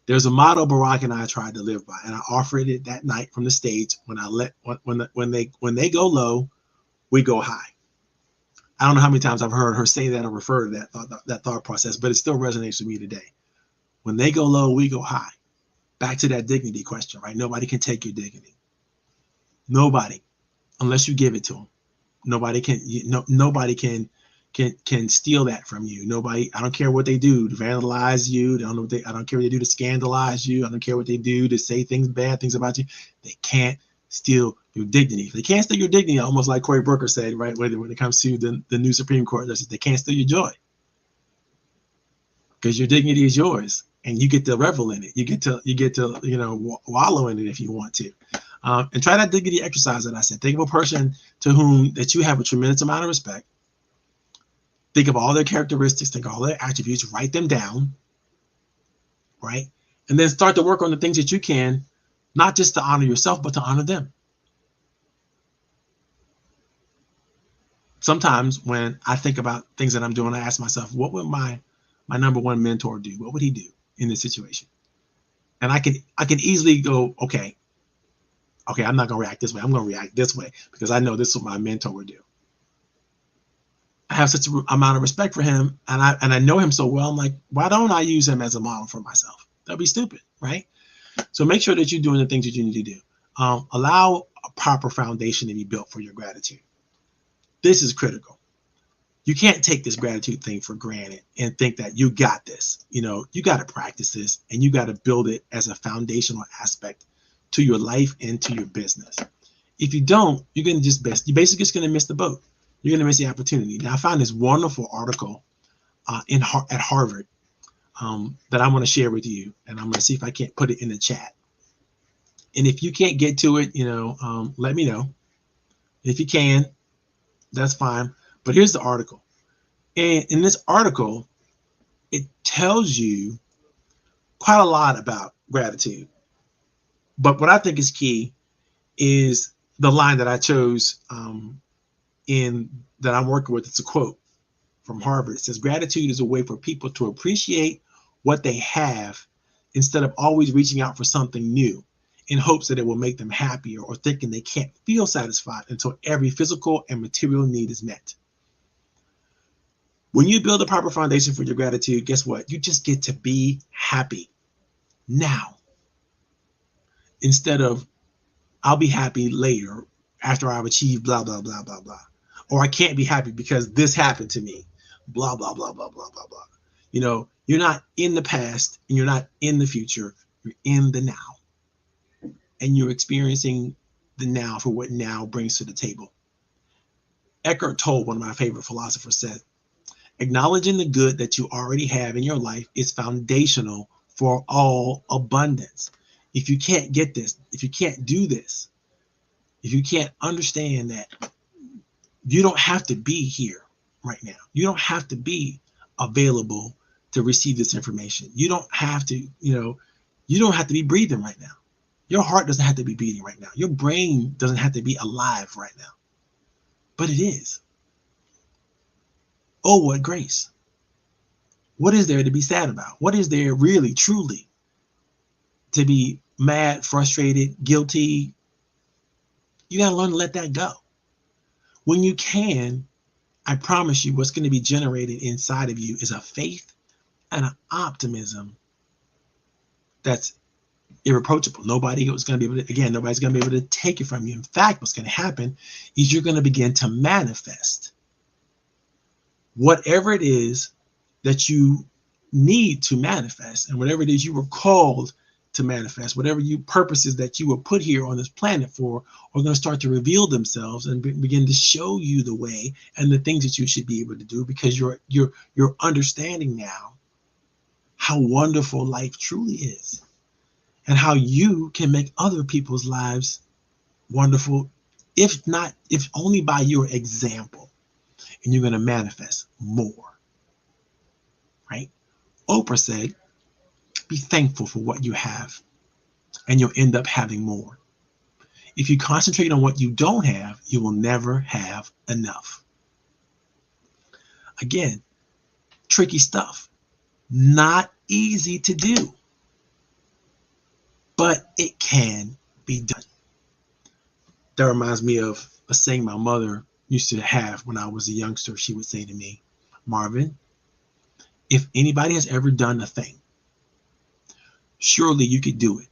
There's a motto Barack and I tried to live by, and I offered it that night from the stage. When they go low, we go high. I don't know how many times I've heard her say that or refer to that thought process, but it still resonates with me today. When they go low, we go high. Back to that dignity question, right? Nobody can take your dignity. Nobody, unless you give it to them. Nobody can steal that from you. Nobody. I don't care what they do to vandalize you. I don't care what they do to scandalize you. I don't care what they do to say bad things about you. They can't steal your dignity. If they can't steal your dignity, almost like Cory Booker said, right, when it comes to the new Supreme Court, they can't steal your joy, because your dignity is yours, and you get to revel in it. You get to wallow in it if you want to, and try that dignity exercise that I said. Think of a person to whom that you have a tremendous amount of respect. Think of all their characteristics. Think of all their attributes. Write them down, right, and then start to work on the things that you can, not just to honor yourself, but to honor them. Sometimes when I think about things that I'm doing, I ask myself, what would my number one mentor do? What would he do in this situation? And I can easily go, okay, I'm not going to react this way. I'm going to react this way, because I know this is what my mentor would do. I have such an amount of respect for him, and I know him so well. I'm like, why don't I use him as a model for myself? That'd be stupid, right? So make sure that you're doing the things that you need to do. Allow a proper foundation to be built for your gratitude. This is critical. You can't take this gratitude thing for granted and think that you got this. You got to practice this, and you got to build it as a foundational aspect to your life and to your business. If you don't, you're basically just going to miss the boat. You're going to miss the opportunity. Now, I found this wonderful article at Harvard that I want to share with you, and I'm going to see if I can't put it in the chat. And if you can't get to it, let me know. If you can, that's fine. But here's the article. And in this article, it tells you quite a lot about gratitude. But what I think is key is the line that I chose that I'm working with. It's a quote from Harvard. It says, gratitude is a way for people to appreciate what they have instead of always reaching out for something new in hopes that it will make them happier, or thinking they can't feel satisfied until every physical and material need is met. When you build a proper foundation for your gratitude, guess what? You just get to be happy now instead of I'll be happy later after I've achieved blah, blah, blah, blah, blah. Or I can't be happy because this happened to me, blah, blah, blah, blah, blah, blah, blah. You know, you're not in the past and you're not in the future. You're in the now. And you're experiencing the now for what now brings to the table. Eckhart Tolle, one of my favorite philosophers, said, acknowledging the good that you already have in your life is foundational for all abundance. If you can't get this, if you can't do this, if you can't understand that you don't have to be here right now, you don't have to be available to receive this information. You don't have to, you don't have to be breathing right now. Your heart doesn't have to be beating right now. Your brain doesn't have to be alive right now. But it is. Oh, what grace. What is there to be sad about? What is there really, truly to be mad, frustrated, guilty? You got to learn to let that go. When you can, I promise you what's going to be generated inside of you is a faith and an optimism that's irreproachable. Nobody's going to be able to take it from you. In fact, what's going to happen is you're going to begin to manifest whatever it is that you need to manifest, and whatever it is you were called to manifest, whatever purposes that you were put here on this planet for, are going to start to reveal themselves and begin to show you the way and the things that you should be able to do, because you're understanding now how wonderful life truly is and how you can make other people's lives wonderful, if only by your example. And you're going to manifest more, right? Oprah said, be thankful for what you have, and you'll end up having more. If you concentrate on what you don't have, you will never have enough. Again, tricky stuff. Not easy to do, but it can be done. That reminds me of a saying my mother used to have when I was a youngster. She would say to me, Marvin, if anybody has ever done a thing, surely you could do it.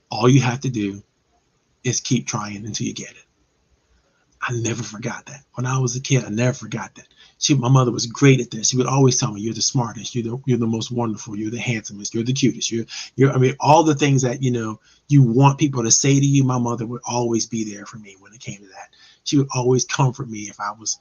All you have to do is keep trying until you get it. I never forgot that. When I was a kid, I never forgot that. My mother was great at this. She would always tell me, you're the smartest, you're the most wonderful, you're the handsomest, you're the cutest, all the things that, you want people to say to you. My mother would always be there for me when it came to that. She would always comfort me if I was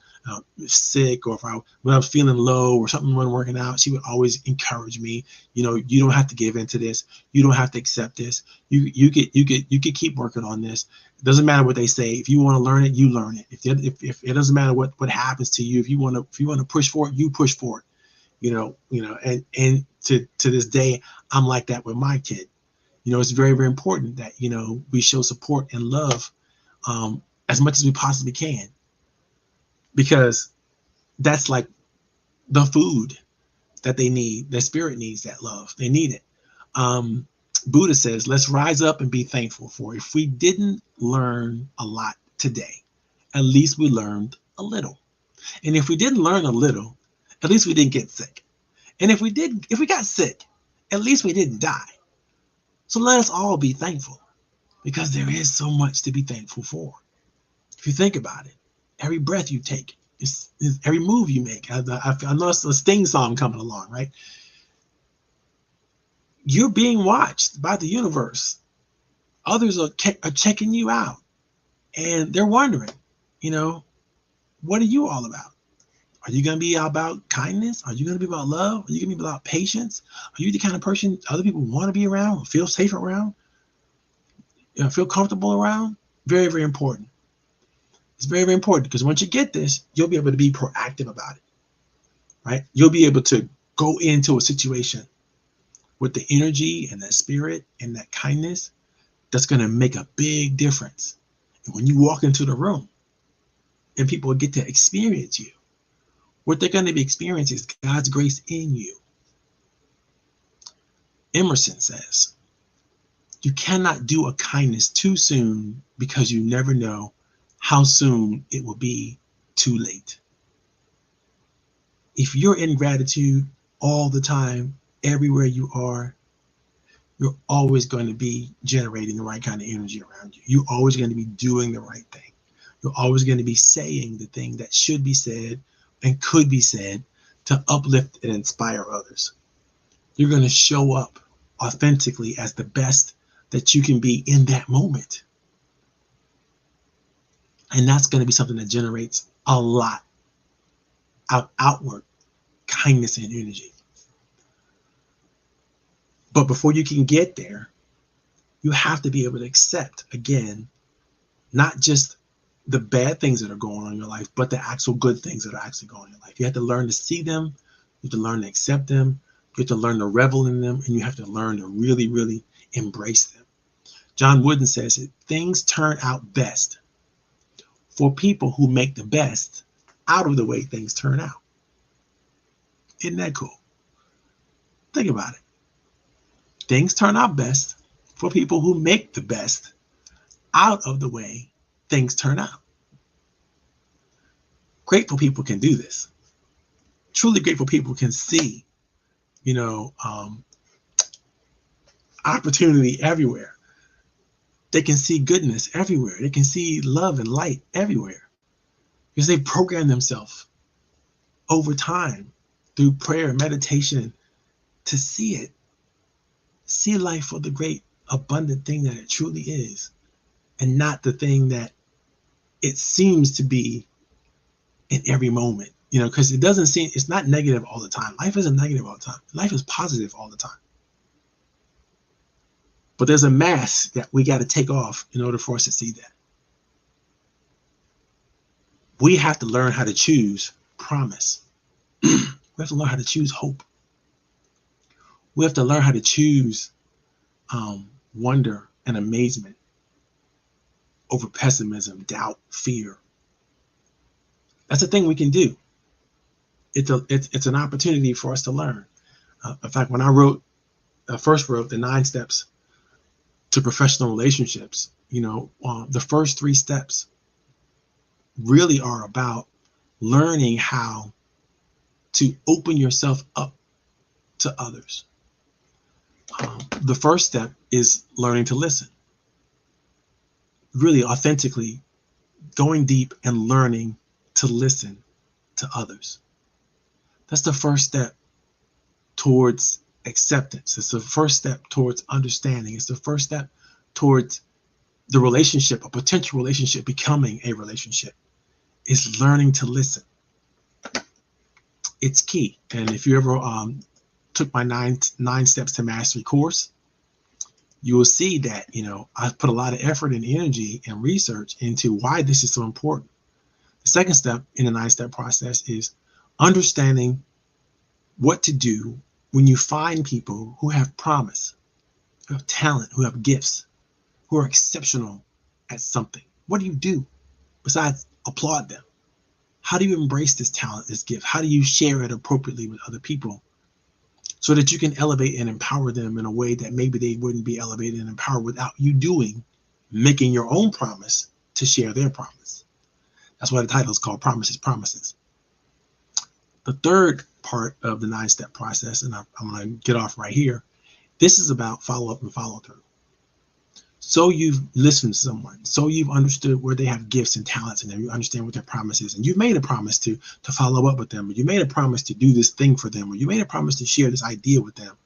sick, or when I was feeling low or something wasn't working out. She would always encourage me. You don't have to give into this. You don't have to accept this. You could keep working on this. It doesn't matter what they say. If you want to learn it, you learn it. If it doesn't matter what happens to you, if you want to push for it, you push for it. And to this day, I'm like that with my kid. It's very, very important that we show support and love as much as we possibly can, because that's like the food that they need. Their spirit needs that love. They need it. Buddha says, let's rise up and be thankful, for if we didn't learn a lot today, at least we learned a little. And if we didn't learn a little, at least we didn't get sick. And if we got sick, at least we didn't die. So let us all be thankful, because there is so much to be thankful for. If you think about it, every breath you take, is every move you make. I know it's a Sting song coming along, right? You're being watched by the universe. Others are checking you out, and they're wondering, what are you all about? Are you going to be about kindness? Are you going to be about love? Are you going to be about patience? Are you the kind of person other people want to be around, feel safe around, feel comfortable around? Very, very important. It's very, very important, because once you get this, you'll be able to be proactive about it, right? You'll be able to go into a situation with the energy and that spirit and that kindness that's going to make a big difference. And when you walk into the room and people get to experience you, what they're going to be experiencing is God's grace in you. Emerson says, you cannot do a kindness too soon, because you never know how soon it will be too late. If you're in gratitude all the time, everywhere you are, you're always going to be generating the right kind of energy around you. You're always going to be doing the right thing. You're always going to be saying the thing that should be said and could be said to uplift and inspire others. You're going to show up authentically as the best that you can be in that moment. And that's going to be something that generates a lot of outward kindness and energy. But before you can get there, you have to be able to accept, again, not just the bad things that are going on in your life, but the actual good things that are actually going on in your life. You have to learn to see them. You have to learn to accept them. You have to learn to revel in them. And you have to learn to really, really embrace them. John Wooden says that things turn out best for people who make the best out of the way things turn out. Isn't that cool? Think about it. Things turn out best for people who make the best out of the way things turn out. Grateful people can do this. Truly grateful people can see, opportunity everywhere. They can see goodness everywhere. They can see love and light everywhere because they program themselves over time through prayer and meditation to see it. See life for the great abundant thing that it truly is, and not the thing that it seems to be in every moment, because it's not negative all the time. Life isn't negative all the time. Life is positive all the time. But there's a mask that we got to take off in order for us to see that. We have to learn how to choose promise. We have to learn how to choose hope. We have to learn how to choose wonder and amazement over pessimism, doubt, fear. That's a thing we can do. It's an opportunity for us to learn. In fact, when I first wrote the 9 steps to professional relationships, the first 3 steps really are about learning how to open yourself up to others. The first step is learning to listen. Really authentically going deep and learning to listen to others. That's the first step towards acceptance. It's the first step towards understanding. It's the first step towards the relationship, a potential relationship becoming a relationship, is learning to listen. It's key. And if you ever took my nine steps to mastery course, you will see that, I put a lot of effort and energy and research into why this is so important. The second step in the 9-step process is understanding what to do when you find people who have promise, who have talent, who have gifts, who are exceptional at something. What do you do besides applaud them? How do you embrace this talent, this gift? How do you share it appropriately with other people so that you can elevate and empower them in a way that maybe they wouldn't be elevated and empowered without you making your own promise to share their promise? That's why the title is called Promises, Promises. The third part of the 9-step process, and I'm going to get off right here, this is about follow-up and follow-through. So you've listened to someone, so you've understood where they have gifts and talents, and then you understand what their promise is, and you've made a promise to follow up with them, or you made a promise to do this thing for them, or you made a promise to share this idea with them.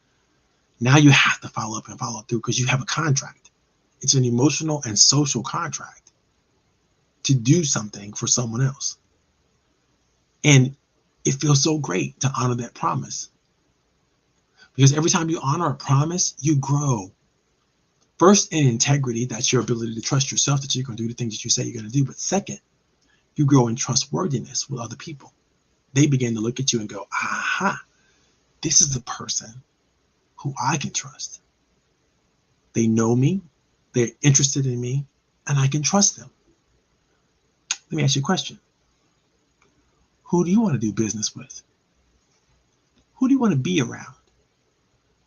Now you have to follow up and follow through because you have a contract. It's an emotional and social contract to do something for someone else. And it feels so great to honor that promise. Because every time you honor a promise, you grow. First, in integrity, that's your ability to trust yourself that you're going to do the things that you say you're going to do. But second, you grow in trustworthiness with other people. They begin to look at you and go, aha, this is the person who I can trust. They know me, they're interested in me, and I can trust them. Let me ask you a question. Who do you want to do business with? Who do you want to be around?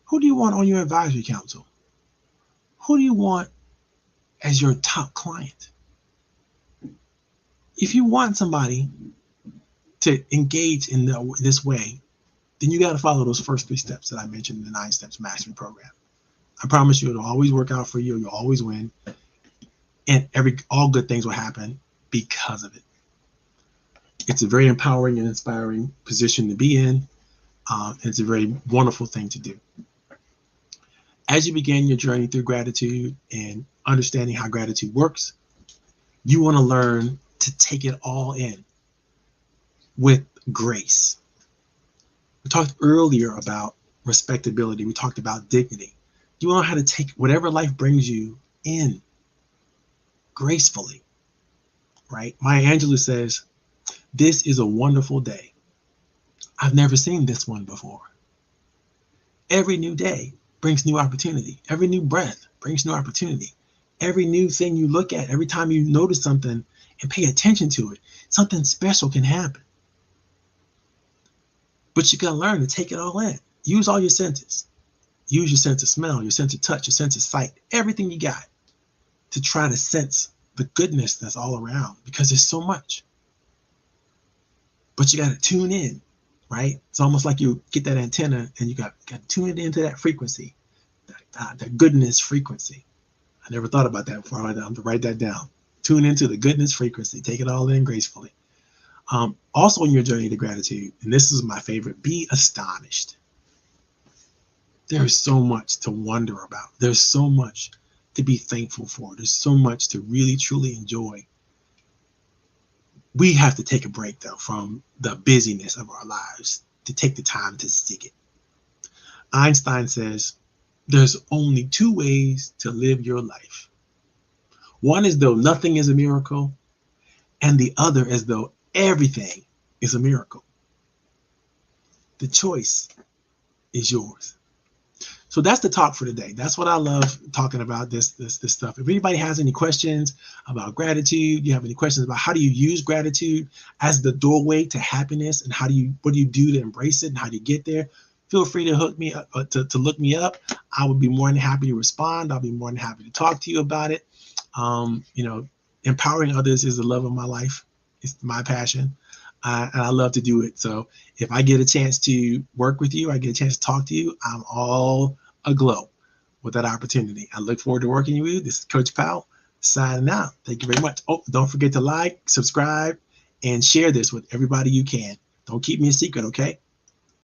Who do you want on your advisory council? Who do you want as your top client? If you want somebody to engage in this way, then you got to follow those first 3 steps that I mentioned in the 9 Steps Mastery Program. I promise you, it'll always work out for you. You'll always win, and all good things will happen because of it. It's a very empowering and inspiring position to be in. It's a very wonderful thing to do. As you begin your journey through gratitude and understanding how gratitude works, you want to learn to take it all in with grace. We talked earlier about respectability. We talked about dignity. You want to know how to take whatever life brings you in gracefully, right? Maya Angelou says, "This is a wonderful day. I've never seen this one before." Every new day brings new opportunity. Every new breath brings new opportunity. Every new thing you look at, every time you notice something and pay attention to it, something special can happen. But you got to learn to take it all in. Use all your senses. Use your sense of smell, your sense of touch, your sense of sight, everything you got to try to sense the goodness that's all around, because there's so much. But you got to tune in, right? It's almost like you get that antenna and you got to tune it into that frequency, that goodness frequency. I never thought about that before. I'm going to write that down. Tune into the goodness frequency. Take it all in gracefully. Also, in your journey to gratitude, and this is my favorite, be astonished. There is so much to wonder about. There's so much to be thankful for. There's so much to really, truly enjoy. We have to take a break, though, from the busyness of our lives to take the time to seek it. Einstein says, there's only 2 ways to live your life. One is though nothing is a miracle, and the other is though everything is a miracle. The choice is yours. So that's the talk for today. That's what I love talking about, this stuff. If anybody has any questions about gratitude, you have any questions about how do you use gratitude as the doorway to happiness, and what do you do to embrace it, and how do you get there, feel free to hook me up, to look me up. I would be more than happy to respond. I'll be more than happy to talk to you about it. Empowering others is the love of my life. It's my passion. And I love to do it. So if I get a chance to work with you, I get a chance to talk to you, I'm all aglow with that opportunity. I look forward to working with you. This is Coach Powell signing out. Thank you very much. Oh, don't forget to like, subscribe, and share this with everybody you can. Don't keep me a secret, okay?